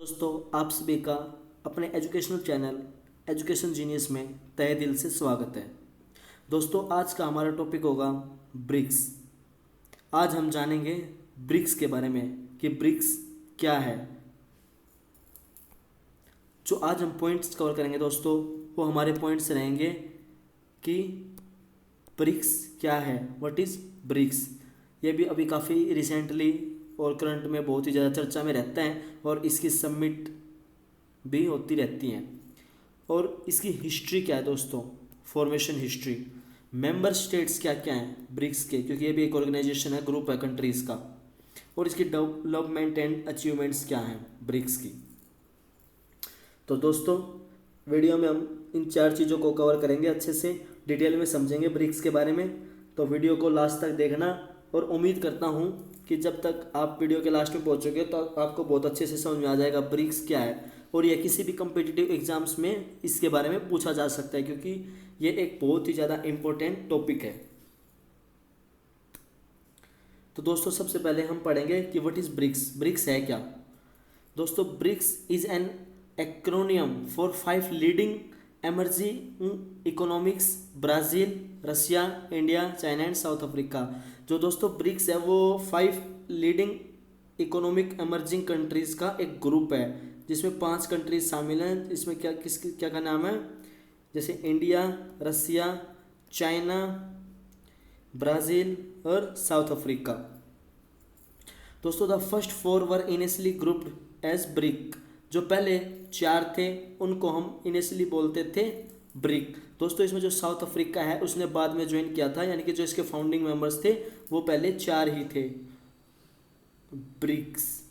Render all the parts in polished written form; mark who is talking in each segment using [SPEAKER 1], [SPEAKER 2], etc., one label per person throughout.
[SPEAKER 1] दोस्तों, आप सभी का अपने एजुकेशनल चैनल एजुकेशन जीनियस में तहे दिल से स्वागत है। दोस्तों, आज का हमारा टॉपिक होगा ब्रिक्स। आज हम जानेंगे ब्रिक्स के बारे में कि ब्रिक्स क्या है। जो आज हम पॉइंट्स कवर करेंगे दोस्तों, वो हमारे पॉइंट्स रहेंगे कि ब्रिक्स क्या है, व्हाट इज़ ब्रिक्स। ये भी अभी काफ़ी रिसेंटली और करंट में बहुत ही ज़्यादा चर्चा में रहता है और इसकी समिट भी होती रहती हैं। और इसकी हिस्ट्री क्या है दोस्तों, फॉर्मेशन हिस्ट्री, मेंबर स्टेट्स क्या क्या हैं ब्रिक्स के, क्योंकि ये भी एक ऑर्गेनाइजेशन है, ग्रुप है कंट्रीज़ का। और इसकी डेवलपमेंट एंड अचीवमेंट्स क्या हैं ब्रिक्स की। तो दोस्तों, वीडियो में हम इन चार चीज़ों को कवर करेंगे, अच्छे से डिटेल में समझेंगे ब्रिक्स के बारे में। तो वीडियो को लास्ट तक देखना और उम्मीद करता हूँ कि जब तक आप वीडियो के लास्ट में पहुँचोगे तो आपको बहुत अच्छे से समझ में आ जाएगा ब्रिक्स क्या है। और यह किसी भी कम्पिटिटिव एग्जाम्स में इसके बारे में पूछा जा सकता है, क्योंकि ये एक बहुत ही ज़्यादा इम्पोर्टेंट टॉपिक है। तो दोस्तों, सबसे पहले हम पढ़ेंगे कि व्हाट इज़ ब्रिक्स। ब्रिक्स है क्या दोस्तों। BRICS is an acronym for 5 leading emerging economics: Brazil, Russia, India, China and South Africa. जो दोस्तों ब्रिक्स है वो 5 लीडिंग इकोनॉमिक एमर्जिंग कंट्रीज़ का एक ग्रुप है, जिसमें 5 कंट्रीज शामिल हैं। इसमें क्या का नाम है, जैसे इंडिया, रसिया, चाइना, ब्राज़ील और साउथ अफ्रीका। दोस्तों, the first 4 were initially grouped as BRIC. जो पहले 4 थे उनको हम इनिशियली बोलते थे ब्रिक। दोस्तों, इसमें जो साउथ अफ्रीका है उसने बाद में ज्वाइन किया था, यानी कि जो इसके फाउंडिंग मेंबर्स थे वो पहले 4 ही थे। BRICS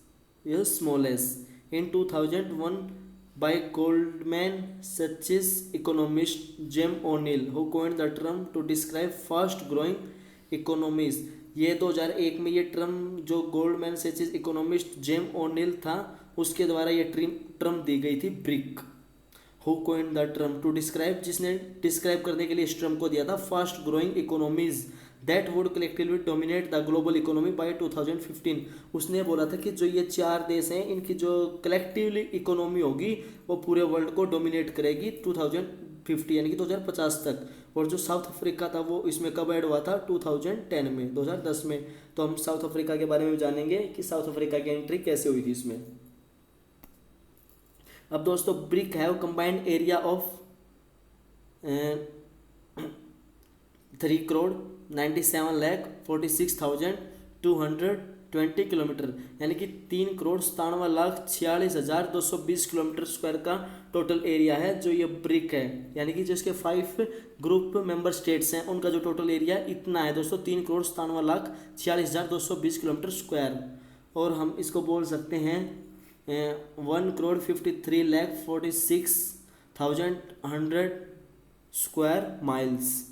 [SPEAKER 1] is smallest in 2001 by Goldman Sachs economist Jim O'Neill, who coined the term to describe fast growing economies। ये 2001 में ये टर्म जो Goldman Sachs economist Jim O'Neill था उसके द्वारा ये टर्म दी गई थी BRIC. Who coined the term to describe, जिसने डिस्क्राइब करने के लिए इस टर्म को दिया था fast growing economies that would collectively dominate the global economy by 2015। उसने बोला था कि जो ये 4 देश हैं इनकी जो कलेक्टिवली इकोनॉमी होगी वो पूरे वर्ल्ड को डोमिनेट करेगी 2050 यानी कि 2050 तक। और जो साउथ अफ्रीका था वो इसमें कब ऐड हुआ था, 2010 में, 2010 में। तो हम साउथ अफ्रीका के बारे में जानेंगे कि साउथ अफ्रीका की एंट्री कैसे हुई थी इसमें। अब दोस्तों, brick have combined area of 3,97,46,220 kilometre, यानी कि 3,97,46,220 किलोमीटर स्क्वायर का टोटल एरिया है जो ये ब्रिक है। यानी कि जिसके 5 ग्रुप मेंबर स्टेट्स हैं उनका जो टोटल एरिया इतना है दोस्तों, 3,97,46,220 किलोमीटर स्क्वायर। और हम इसको बोल सकते हैं 1,53,46,100 square miles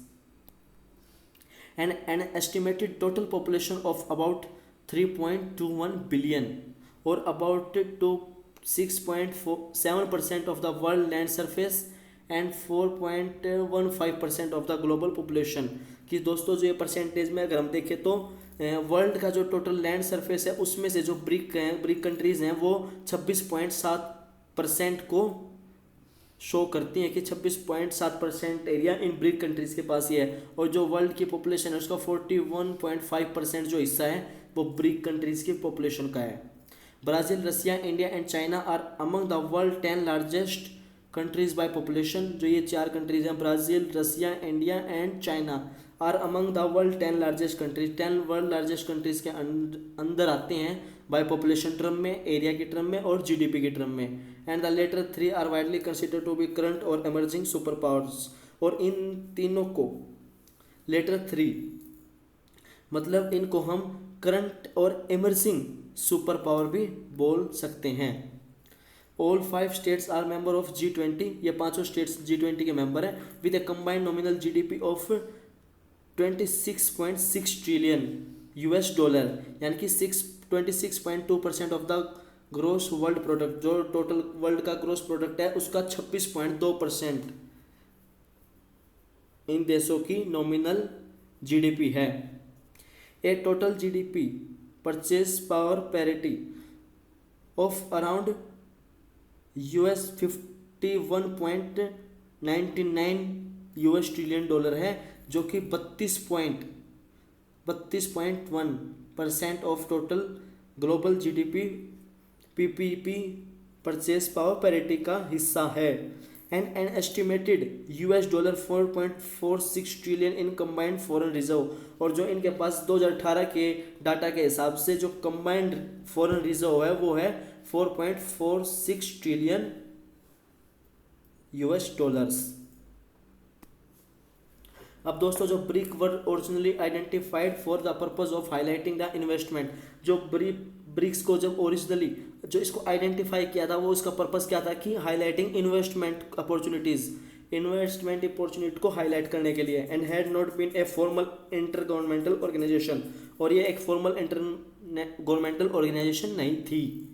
[SPEAKER 1] and an estimated total population of about 3.21 billion or about 6.7% of the world land surface and 4.15% of the global population। कि दोस्तों जो ये परसेंटेज में अगर हम देखें तो वर्ल्ड का जो टोटल लैंड सरफेस है उसमें से जो ब्रिक कंट्रीज़ हैं वो 26.7% को शो करती हैं कि 26.7% एरिया इन ब्रिक कंट्रीज़ के पास ही है। और जो वर्ल्ड की पॉपुलेशन है उसका 41.5% जो हिस्सा है वो ब्रिक कंट्रीज़ की पॉपुलेशन का है। Brazil, Russia, India and China are among the world 10 largest countries by population. जो ये 4 कंट्रीज़ हैं, Brazil, Russia, India and China, are among the world 10 largest countries. 10 world largest countries के अंदर आते हैं बाय पॉपुलेशन टर्म में, area की term में और जीडीपी की टर्म में। And the latter 3 are widely consider to be current और एमर्जिंग सुपर पावर्स। और इन तीनों को लेटर 3 मतलब इनको हम करंट और एमर्जिंग सुपर पावर भी बोल सकते हैं। All 5 states are member of G20। ये 5 स्टेट्स G20 के मेंबर हैं with a combined nominal GDP of 26.6 trillion $, यानी कि 26.2% of the gross world product. जो टोटल वर्ल्ड का ग्रोस प्रोडक्ट है उसका 26.2% इन देशों की नॉमिनल जीडीपी है। A total GDP purchase power parity of around US $51.99 trillion dollar है, जो कि 32.1% of total global GDP PPP purchase power parity का हिस्सा है। And an estimated $4.46 trillion in combined foreign reserve, और जो इनके पास 2018 के डाटा के हिसाब से जो कंबाइंड फॉरेन रिजर्व है वो है $4.46 ट्रिलियन। अब दोस्तों, जो brick were originally identified for the purpose of highlighting the investment, जो ब्रिक्स को जब ओरिजिनली जो इसको आइडेंटिफाई किया था वो इसका पर्पस क्या था कि हाईलाइटिंग इन्वेस्टमेंट अपॉर्चुनिटी को हाईलाइट करने के लिए। And had not been a formal inter governmental organisation, और ये एक फॉर्मल इंटर गवर्नमेंटल ऑर्गेनाइजेशन नहीं थी।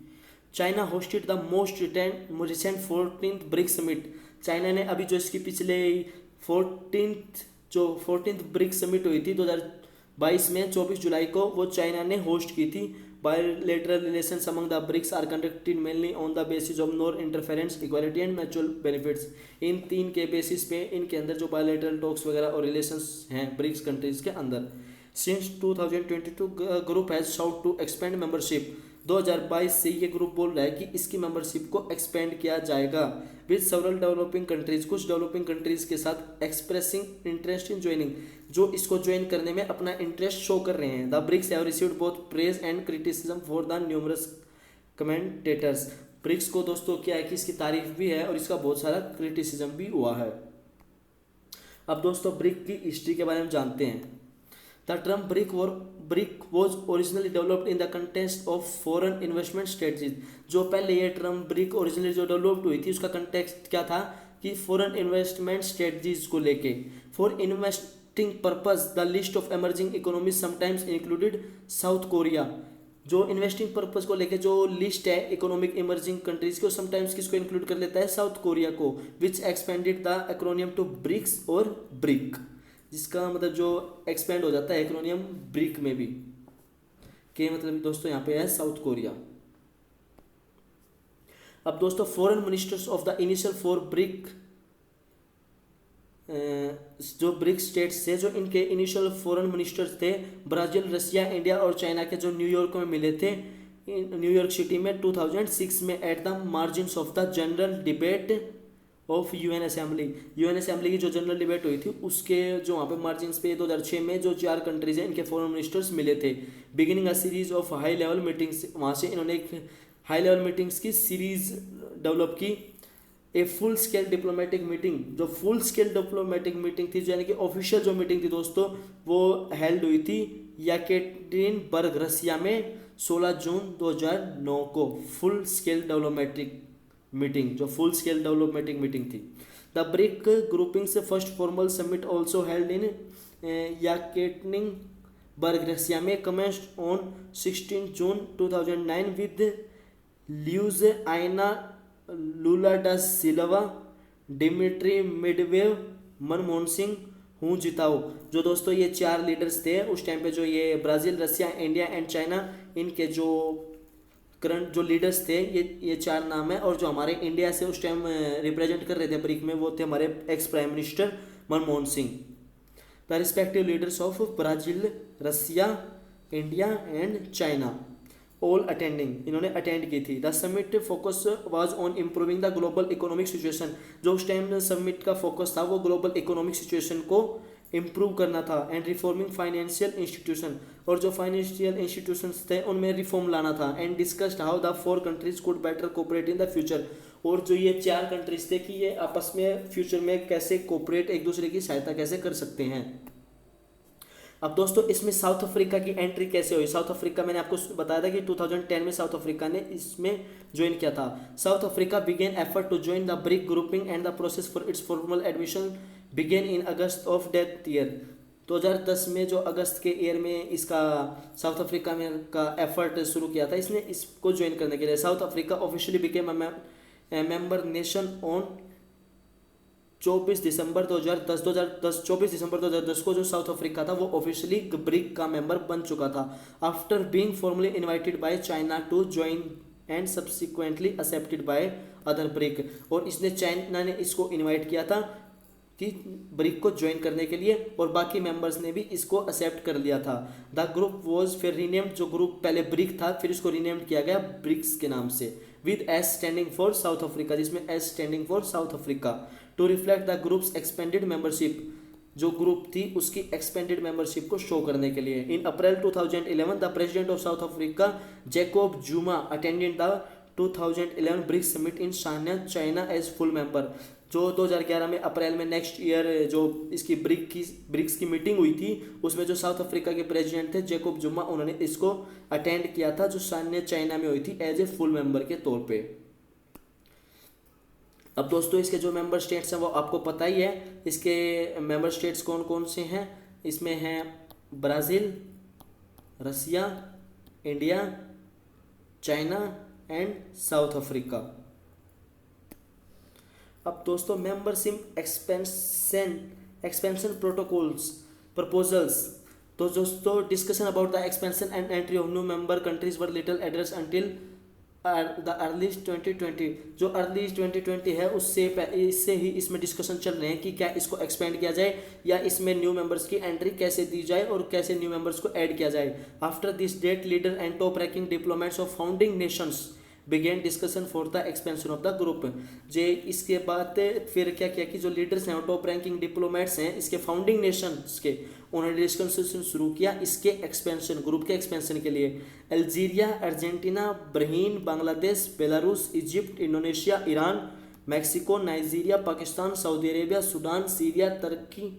[SPEAKER 1] China hosted the most recent 14th BRIC summit, China ने अभी जो इसकी पिछले 14th ब्रिक समिट हुई थी 2022 में 24 जुलाई को, वो चाइना ने होस्ट की थी। Bilateral relations among the BRICS are conducted mainly on the basis of non interference, equality and mutual benefits. इन तीन के बेसिस पे इनके अंदर जो बायलैटरल टॉक्स वगैरह और रिलेशंस हैं ब्रिक्स कंट्रीज के अंदर। Since 2022 group has sought to expand membership, 2022 से ये ग्रुप बोल रहा है कि इसकी मेंबरशिप को एक्सपेंड किया जाएगा विद सेवरल डेवलपिंग कंट्रीज, कुछ डेवलपिंग कंट्रीज के साथ एक्सप्रेसिंग इंटरेस्ट इन ज्वाइनिंग, जो इसको ज्वाइन करने में अपना इंटरेस्ट शो कर रहे हैं। The BRICS have received both praise and criticism for the numerous commentators. BRICS को दोस्तों क्या है कि इसकी तारीफ भी है और इसका बहुत सारा क्रिटिसिज्म भी हुआ है। अब दोस्तों, ब्रिक की हिस्ट्री के बारे में जानते हैं। The term brick was originally developed in the context of foreign investment strategies। जो पहले ये टर्म ब्रिक ओरिजिनली जो डेवलप्ड हुई थी उसका कंटेक्स्ट क्या था कि फॉरेन इन्वेस्टमेंट स्ट्रेटजीज को लेके। For investing purpose the list of emerging economies sometimes included South Korea, जो इन्वेस्टिंग पर्पस को लेके जो लिस्ट है इकोनॉमिक इमर्जिंग कंट्रीज को, समटाइम्स किसको इंक्लूड कर लेता है, साउथ कोरिया को, which expanded the acronym to BRICS or BRIC, जिसका मतलब जो एक्सपेंड हो जाता है एक्रोनियम ब्रिक में भी के मतलब दोस्तों यहाँ पे है साउथ कोरिया। अब दोस्तों, foreign ministers of the initial 4 brick जो ब्रिक स्टेट्स थे, जो इनके इनिशियल फॉरेन मिनिस्टर्स थे ब्राजील, रशिया, इंडिया और चाइना के, जो न्यूयॉर्क में मिले थे न्यूयॉर्क सिटी में 2006 में at the margins of the general debate of UN assembly की जो जनरल डिबेट हुई थी उसके जो वहाँ पे मार्जिन्स पे 2006 में जो 4 कंट्रीज हैं इनके फॉरेन मिनिस्टर्स मिले थे। Beginning a series of high level meetings, वहाँ से इन्होंने एक हाई लेवल मीटिंग्स की सीरीज डेवलप की। A full scale diplomatic meeting, जो फुल स्केल डिप्लोमेटिक मीटिंग थी, यानी कि ऑफिशियल जो मीटिंग थी दोस्तों वो हेल्ड हुई थी येकेटेरिनबर्ग रसिया में 16 जून 2009 को। फुल स्केल डेवलपमेटिक मीटिंग, जो फुल स्केल डेवलपमेटिक मीटिंग थी। द ब्रिक ग्रुपिंग से first formal summit also held in Yekaterinburg Russia में commenced on 16 June 2009 with Luiz Inacio Lula da Silva, Dmitry Medvedev, Manmohan Singh, Hu Jintao. जो दोस्तों ये 4 leaders थे उस time पे, जो ये Brazil, Russia, India and China, इनके जो करंट जो लीडर्स थे ये 4 नाम है। और जो हमारे इंडिया से उस टाइम रिप्रेजेंट कर रहे थे ब्रिक में वो थे हमारे ex prime minister Manmohan Singh. The respective leaders of Brazil, Russia, India and China all attending, इन्होंने अटेंड की थी। The summit focus was on improving the global economic situation, जो उस टाइम समिट का फोकस था वो ग्लोबल इकोनॉमिक सिचुएशन को improve करना था। एंड रिफॉर्मिंग फाइनेंशियल इंस्टीट्यूशन, और जो फाइनेंशियल इंस्टीट्यूशंस थे उनमें रिफॉर्म लाना था। And discussed how the 4 countries could better cooperate in the future, और जो ये 4 कंट्रीज थे कि ये आपस में फ्यूचर में कैसे कोऑपरेट, एक दूसरे की सहायता कैसे कर सकते हैं। अब दोस्तों, इसमें साउथ अफ्रीका की एंट्री कैसे हुई। साउथ अफ्रीका मैंने आपको बताया था कि 2010 में साउथ अफ्रीका ने इसमें ज्वाइन किया था। South Africa began effort to join the BRIC grouping and the process for its formal admission began in August of that year. 2010 में जो अगस्त के ईयर में इसका साउथ अफ्रीका में का एफर्ट शुरू किया था इसने इसको ज्वाइन करने के लिए। South Africa officially became a member nation on 24 दिसंबर 2010 को जो साउथ अफ्रीका था वो ऑफिशियली ब्रिक का मेंबर बन चुका था। After being formally invited by China to join and subsequently accepted by other BRIC. और इसने चाइना ने इसको इनवाइट किया था कि ब्रिक को ज्वाइन करने के लिए, और बाकी मेंबर्स ने भी इसको एक्सेप्ट कर लिया था। द ग्रुप वॉज फिर रीनेम्ड, जो ग्रुप पहले ब्रिक था फिर इसको रीनेम्ड किया गया ब्रिक्स के नाम से, with S standing for South Africa, जिसमें S standing for South Africa, to reflect the groups expanded membership, जो ग्रुप थी उसकी एक्सपेंडेड मेंबरशिप को शो करने के लिए। In April 2011 the president of South Africa Jacob Zuma attended the 2011 BRICS summit in Sanya China as full member. जो 2011 में अप्रैल में नेक्स्ट ईयर जो इसकी ब्रिक्स की मीटिंग हुई थी, उसमें जो साउथ अफ्रीका के प्रेसिडेंट थे जैकोब जुमा, उन्होंने इसको अटेंड किया था, जो शान्या चाइना में हुई थी एज ए फुल मेंबर के तौर पे। अब दोस्तों इसके जो मेंबर स्टेट्स हैं वो आपको पता ही है। इसके मेंबर स्टेट्स कौन कौन से हैं, इसमें हैं Brazil, Russia, India, China and South Africa. अब दोस्तों मेंबरशिप एक्सपेंशन प्रोटोकॉल्स प्रपोजल्स, तो दोस्तों discussion about the expansion and entry of new member countries were little address until the early 2020। जो अर्ली 2020 है इससे ही इसमें डिस्कशन चल रहे हैं कि क्या इसको एक्सपेंड किया जाए या इसमें न्यू मेंबर्स की एंट्री कैसे दी जाए और कैसे न्यू मेंबर्स को ऐड किया जाए। After this date leader and top ranking diplomats of founding nations began discussion for the expansion of the group. जे इसके बाद फिर क्या किया कि जो लीडर्स हैं और टॉप रैंकिंग डिप्लोमेट्स हैं इसके फाउंडिंग नेशंस के, उन्होंने डिस्कशन शुरू किया इसके एक्सपेंशन, ग्रुप के एक्सपेंशन के लिए। Algeria, Argentina, Bahrain, Bangladesh, Belarus, Egypt, Indonesia, Iran, Mexico, Nigeria, Pakistan, Saudi Arabia, Sudan, Syria, Turkey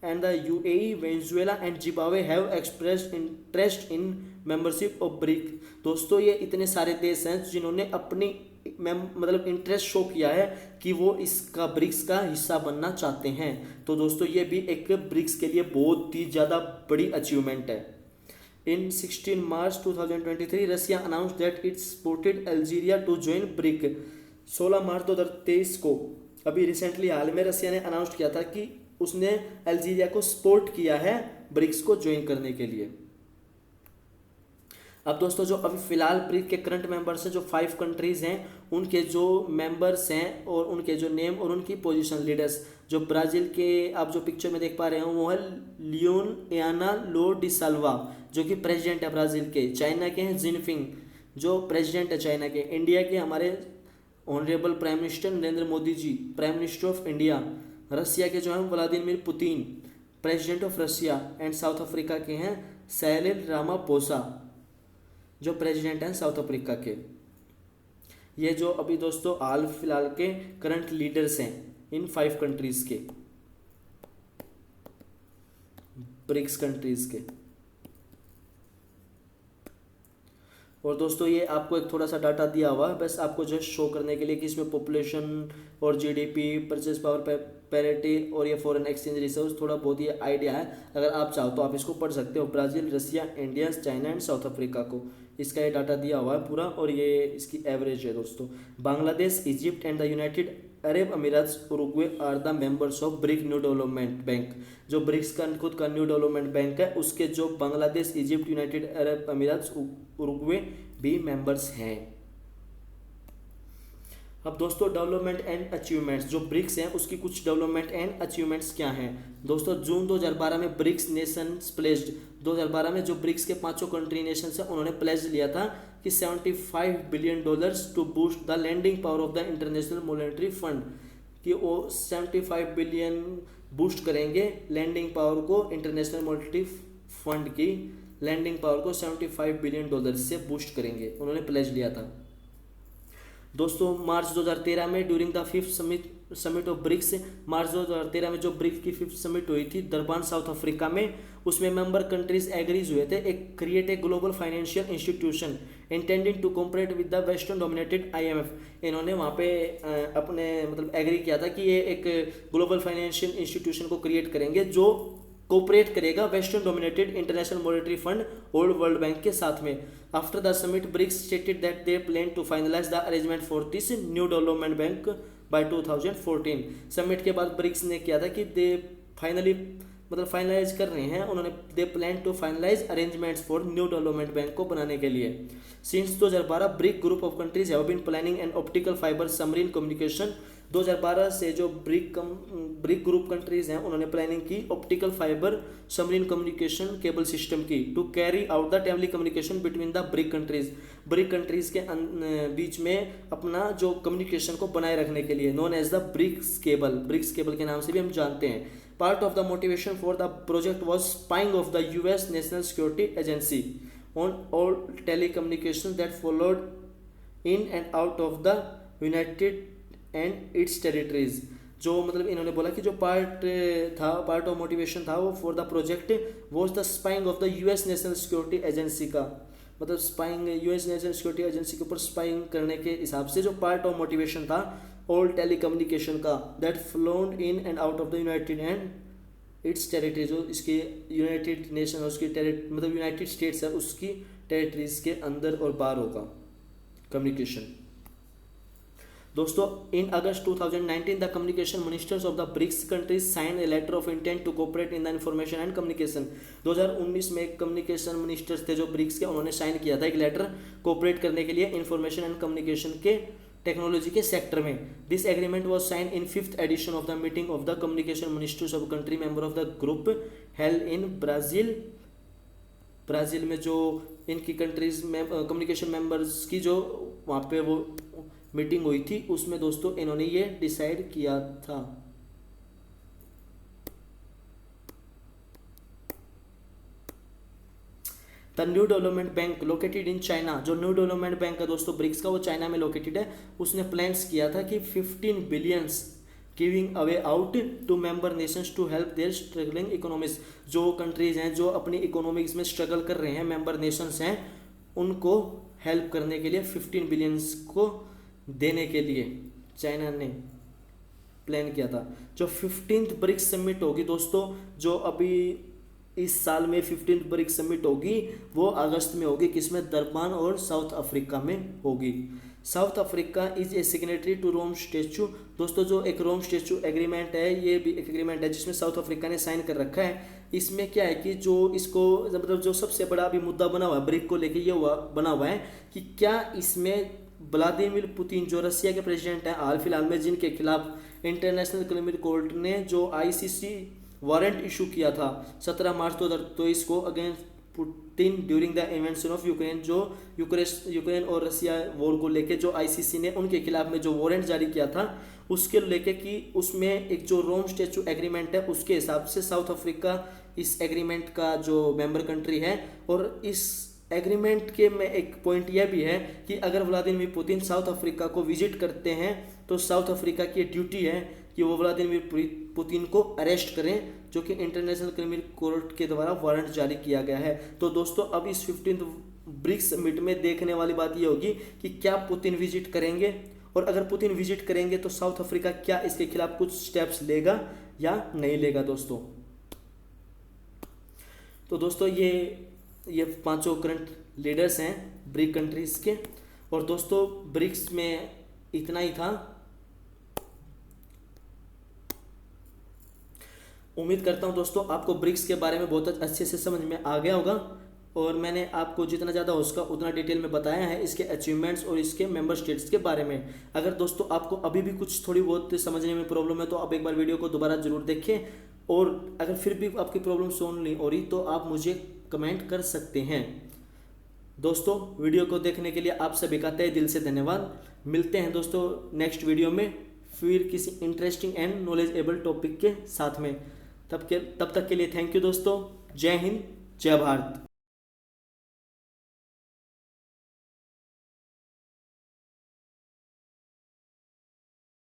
[SPEAKER 1] and the UAE, Venezuela and Zimbabwe have expressed interest in membership of BRIC। दोस्तों ये इतने सारे देश हैं जिन्होंने अपनी मतलब इंटरेस्ट शो किया है कि वो इसका ब्रिक्स का हिस्सा बनना चाहते हैं। तो दोस्तों ये भी एक ब्रिक्स के लिए बहुत ही ज़्यादा बड़ी अचीवमेंट है। In 16 March 2023 Russia announce that it supported Algeria to join BRIC. 16 मार्च 2023 को अभी रिसेंटली हाल में रसिया ने अनाउंस किया था कि उसने अल्जीरिया को सपोर्ट किया है ब्रिक्स को ज्वाइन करने के लिए। अब दोस्तों जो अभी फिलहाल ब्रिक्स के करंट मेंबर्स हैं, जो 5 कंट्रीज हैं, उनके जो मेंबर्स हैं और उनके जो नेम और उनकी पोजीशन लीडर्स, जो ब्राज़ील के आप जो पिक्चर में देख पा रहे हो वो है लियोनियाना लो डी साल्वा जो कि प्रेसिडेंट है ब्राज़ील के। चाइना के हैं जिनपिंग जो प्रेसिडेंट है चाइना के। इंडिया के हमारे honourable prime minister Narendra Modi ji, prime minister of India. Russia के जो हैं Vladimir Putin, president of Russia. And South Africa के हैं साइरिल रामापोसा जो प्रेसिडेंट हैं साउथ अफ्रीका के। ये जो अभी दोस्तों हाल फिलहाल के करंट लीडर्स हैं इन 5 कंट्रीज के, ब्रिक्स कंट्रीज के। और दोस्तों ये आपको एक थोड़ा सा डाटा दिया हुआ है बस आपको जस्ट शो करने के लिए कि इसमें पॉपुलेशन और जीडीपी, परचेज पावर पैरिटी और ये फॉरेन एक्सचेंज रिसर्च थोड़ा बहुत ही आइडिया है। अगर आप चाहो तो आप इसको पढ़ सकते हो। Brazil, Russia, India, China and South Africa को इसका ये डाटा दिया हुआ है पूरा और ये इसकी एवरेज है दोस्तों। Bangladesh, Egypt and the United Arab Emirates, Uruguay are the members of BRIC new development bank. जो ब्रिक्स का खुद का न्यू डेवलपमेंट बैंक है उसके जो Bangladesh, Egypt, United Arab Emirates, Uruguay भी मेंबर्स हैं। अब दोस्तों डेवलपमेंट एंड अचीवमेंट्स, जो ब्रिक्स हैं उसकी कुछ डेवलपमेंट एंड अचीवमेंट्स क्या हैं दोस्तों। जून 2012 में ब्रिक्स नेशंस प्लेज्ड, 2012 में जो ब्रिक्स के 5 कंट्री नेशंस हैं उन्होंने प्लेज लिया था कि $75 billion to boost the lending power of the International Monetary Fund, कि वो 75 बिलियन बूस्ट करेंगे लैंडिंग पावर को, इंटरनेशनल मॉनेटरी फंड की लैंडिंग पावर को $75 बिलियन से बूस्ट करेंगे, उन्होंने प्लेज लिया था। दोस्तों मार्च 2013 में during the 5th summit of BRICS, March 2013 में जो ब्रिक्स की 5th समिट हुई थी दरबान साउथ अफ्रीका में, उसमें मेंबर कंट्रीज एग्रीज हुए थे एक create a global financial institution intending to compete with the western dominated IMF। इन्होंने वहाँ पे अपने मतलब एग्री किया था कि ये एक ग्लोबल फाइनेंशियल इंस्टीट्यूशन को क्रिएट करेंगे जो कोऑपरेट करेगा western dominated International Monetary Fund और वर्ल्ड बैंक के साथ में। After the summit BRICS stated that they plan to finalise the arrangement for this New development Bank by 2014। Summit के बाद ब्रिक्स ने किया था कि दे फाइनली मतलब फाइनलाइज कर रहे हैं उन्होंने। They plan to finalise arrangements for New development Bank को बनाने के लिए। Since 2012 BRIC group of countries have been planning an optical fibre submarine communication. 2012 से जो ब्रिक ग्रुप कंट्रीज हैं उन्होंने प्लानिंग की optical fibre submarine communication cable system की to carry out the telecommunication between the BRIC countries. BRIC countries के बीच में अपना जो कम्युनिकेशन को बनाए रखने के लिए, known as the BRICS cable के नाम से भी हम जानते हैं। Part of the motivation for the project was spying of the US National Security Agency on all telecommunication that followed in and out of the United and its territories. जो मतलब इन्होंने बोला कि जो पार्ट ऑफ मोटिवेशन था वो for the project was the spying of the US National Security agency का, मतलब spying US National Security agency के ऊपर स्पाइंग करने के हिसाब से जो पार्ट ऑफ मोटिवेशन था ऑल टेलीकम्युनिकेशन का, that flown in and out of the United and it's territory, जो इसके यूनाइटेड नेशन उसकी मतलब यूनाइटेड स्टेट्स है उसकी टेरिटरीज के अंदर और बाहर होगा कम्युनिकेशन। दोस्तों in August 2019 the communication ministers of the BRICS countries sign a letter of intent to cooperate in the information and communication. 2019 में कम्युनिकेशन मिनिस्टर्स थे जो ब्रिक्स के, उन्होंने साइन किया था एक लेटर कोऑपरेट करने के लिए इंफॉर्मेशन एंड कम्युनिकेशन के टेक्नोलॉजी के सेक्टर में। This agreement was sign in 5th edition of the meeting of the communication ministers of country member of the group held in Brazil. Brazil में जो इनकी countries में कम्युनिकेशन मेंबर्स की जो वहाँ पे वो मीटिंग हुई थी उसमें दोस्तों इन्होंने ये डिसाइड किया था। The new development bank located in China, जो न्यू डेवलपमेंट बैंक है दोस्तों ब्रिक्स का वो चाइना में लोकेटेड है। उसने प्लान्स किया था कि 15 billions giving away out to member nations to help their struggling economics. जो कंट्रीज हैं जो अपनी इकोनॉमिक्स में स्ट्रगल कर रहे हैं, मेंबर नेशंस हैं, उनको हेल्प करने के लिए 15 बिलियंस को देने के लिए चाइना ने प्लान किया था। जो 15th ब्रिक्स समिट होगी दोस्तों, जो अभी इस साल में 15th ब्रिक्स समिट होगी वो अगस्त में होगी, किसमें, दरबान और साउथ अफ्रीका में होगी। South Africa is a signatory to Rome statue. दोस्तों जो एक रोम स्टेचू एग्रीमेंट है ये भी एक एग्रीमेंट है जिसमें साउथ अफ्रीका ने साइन कर रखा है। इसमें क्या है कि जो इसको मतलब जो सबसे बड़ा अभी मुद्दा बना हुआ है ब्रिक को लेके ये बना हुआ है कि क्या इसमें व्लादिमीर पुतिन जो रसिया के प्रेसिडेंट हैं हाल फिलहाल में, जिनके खिलाफ इंटरनेशनल क्रिमिनल कोर्ट ने जो आईसीसी वारंट इशू किया था 17 मार्च 2023 को against Putin during the invention of Ukraine, जो यूक्रेन और रसिया वॉर को लेके जो आईसीसी ने उनके खिलाफ में जो वारंट जारी किया था उसके लेके कि उसमें एक जो रोम स्टेचू एग्रीमेंट है उसके हिसाब से साउथ अफ्रीका इस एग्रीमेंट का जो मेंबर कंट्री है। और इस एग्रीमेंट के में एक पॉइंट यह भी है कि अगर व्लादिमीर पुतिन साउथ अफ्रीका को विजिट करते हैं तो साउथ अफ्रीका की ड्यूटी है कि वो व्लादिमीर पुतिन को अरेस्ट करें, जो कि इंटरनेशनल क्रिमिनल कोर्ट के द्वारा वारंट जारी किया गया है। तो दोस्तों अब इस 15th ब्रिक्स समिट में देखने वाली बात ये होगी कि क्या पुतिन विजिट करेंगे, और अगर पुतिन विजिट करेंगे तो साउथ अफ्रीका क्या इसके खिलाफ कुछ स्टेप्स लेगा या नहीं लेगा दोस्तों। तो दोस्तों ये 5 करंट लीडर्स हैं ब्रिक कंट्रीज के। और दोस्तों ब्रिक्स में इतना ही था। उम्मीद करता हूं दोस्तों आपको ब्रिक्स के बारे में बहुत अच्छे से समझ में आ गया होगा, और मैंने आपको जितना ज़्यादा हो सका उतना डिटेल में बताया है इसके अचीवमेंट्स और इसके मेंबर स्टेट्स के बारे में। अगर दोस्तों आपको अभी भी कुछ थोड़ी बहुत समझने में प्रॉब्लम है तो आप एक बार वीडियो को दोबारा ज़रूर देखें, और अगर फिर भी आपकी प्रॉब्लम सॉल्व नहीं हो रही तो आप मुझे कमेंट कर सकते हैं। दोस्तों वीडियो को देखने के लिए आप सभी का तहे दिल से धन्यवाद। मिलते हैं दोस्तों नेक्स्ट वीडियो में फिर किसी इंटरेस्टिंग एंड नॉलेजेबल टॉपिक के साथ में। तब तक के लिए थैंक यू दोस्तों। जय हिंद, जय भारत।